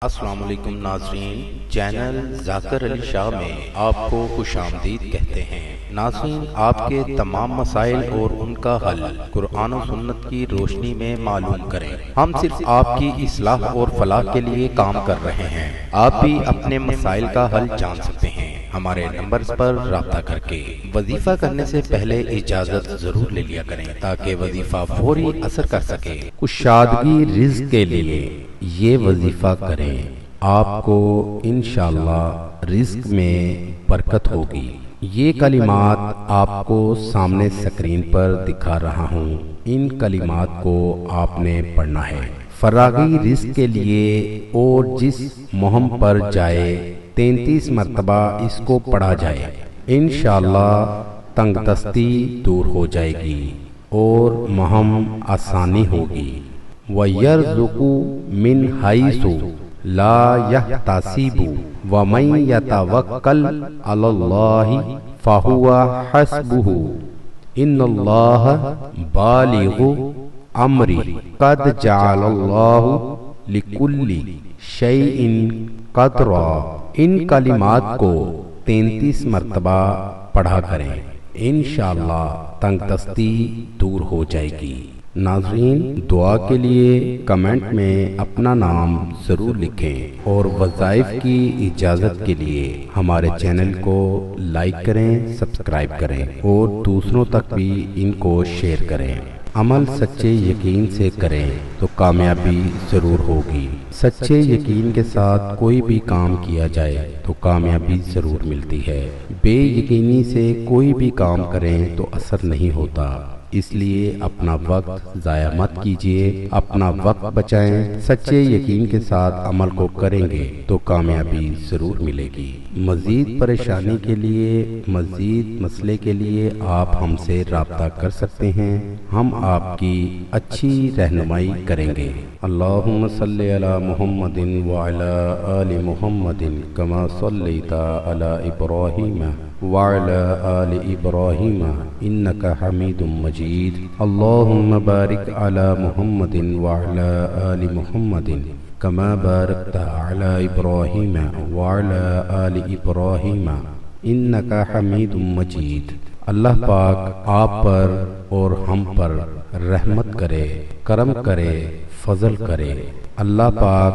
السلام علیکم ناظرین، چینل ذاکر علی شاہ میں آپ کو خوش آمدید کہتے ہیں۔ ناظرین، آپ کے تمام مسائل اور ان کا حل قرآن و سنت کی روشنی میں معلوم کریں۔ ہم صرف آپ کی اصلاح اور فلاح کے لیے کام کر رہے ہیں۔ آپ بھی اپنے مسائل کا حل جان سکتے ہیں ہمارے نمبرز پر رابطہ کر کے۔ وظیفہ کرنے سے پہلے اجازت ضرور لے لیا کریں تاکہ وظیفہ فوری اثر کر سکے۔ کشادگی رزق کے لیے یہ وظیفہ کریں، آپ کو انشاءاللہ رزق میں برکت ہوگی۔ یہ کلمات آپ کو سامنے سکرین پر دکھا رہا ہوں، ان کلمات کو آپ نے پڑھنا ہے۔ فراغی رزق کے لیے اور جس مہم پر جائے 33 مرتبہ اس کو پڑھا جائے، انشاءاللہ تنگ دستی دور ہو جائے گی اور مہم آسانی ہوگی۔ وَيَرْزُقُ مِنْ حَيْثُ لَا يَحْتَسِبُ وَمَنْ يَتَوَكَّلْ عَلَى اللَّهِ فَهُوَ حَسْبُهُ إِنَّ اللَّهَ بَالِغُ أَمْرِهِ قَدْ جَعَلَ اللَّهُ لِكُلِّ شَيْءٍ قَدْرًا۔ ان کلمات کو 33 مرتبہ پڑھا کریں، انشاءاللہ تنگ دستی دور ہو جائے گی۔ ناظرین، دعا کے لیے کمنٹ میں اپنا نام ضرور لکھیں اور وظائف کی اجازت کے لیے ہمارے چینل کو لائک کریں، سبسکرائب کریں اور دوسروں تک بھی ان کو شیئر کریں۔ عمل سچے یقین سے کریں تو کامیابی ضرور ہوگی۔ سچے یقین کے ساتھ کوئی بھی کام کیا جائے تو کامیابی ضرور ملتی ہے۔ بے یقینی سے کوئی بھی کام کریں تو اثر نہیں ہوتا، اس لیے اپنا وقت ضائع مت کیجیے، اپنا وقت بچائیں۔ سچے یقین کے ساتھ عمل کو کریں گے تو کامیابی ضرور ملے گی۔ مزید پریشانی کے لیے، مزید مسئلے کے لیے آپ ہم سے رابطہ کر سکتے ہیں، ہم آپ کی اچھی رہنمائی کریں گے۔ اللہم صلی علی محمد وعلی آل محمد کما صلیت علی ابراہیم وعلی آل ابراہیم انک حمید مجید۔ اللہم بارک علی محمد وعلی آل محمد کما بارکت علی ابراہیم وعلی آل ابراہیم انک حمید مجید۔ اللہ پاک آپ پر اور ہم پر رحمت کرے، کرم کرے، فضل کرے۔ اللہ پاک